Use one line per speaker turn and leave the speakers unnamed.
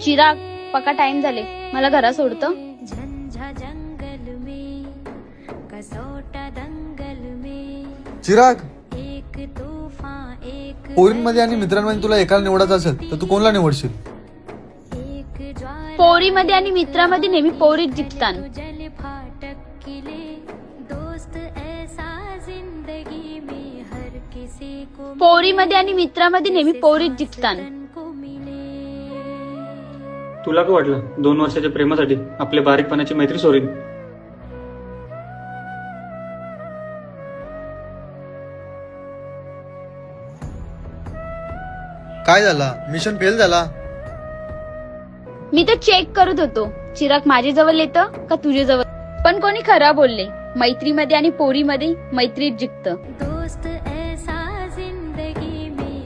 चिराग, पक्का टाइम झाले, मला घरा सोडतं.
चिराग, पोरींमध्ये आणि मित्रांमध्ये तुला एकाला निवडायचं असेल तर तू कोणला निवडशील?
पोरीमध्ये आणि मित्रामध्ये नेहमी पोरीच जिंकतात. पोरीमध्ये आणि मित्रामध्ये नेहमी पोरीच जिंकतात.
तुला काय वाटलं 2 वर्षाच्या प्रेमासाठी आपल्या बारीकपणाची मैत्री सोडीन?
काय झाला? मिशन फेल झाला?
मी तर चेक करत होतो चिराग माझ्या जवळ येतं का तुझ्या जवळ. पण कोणी खरं बोलले, मैत्रीमध्ये आणि पोरीमध्ये मैत्रीच जिंकतं.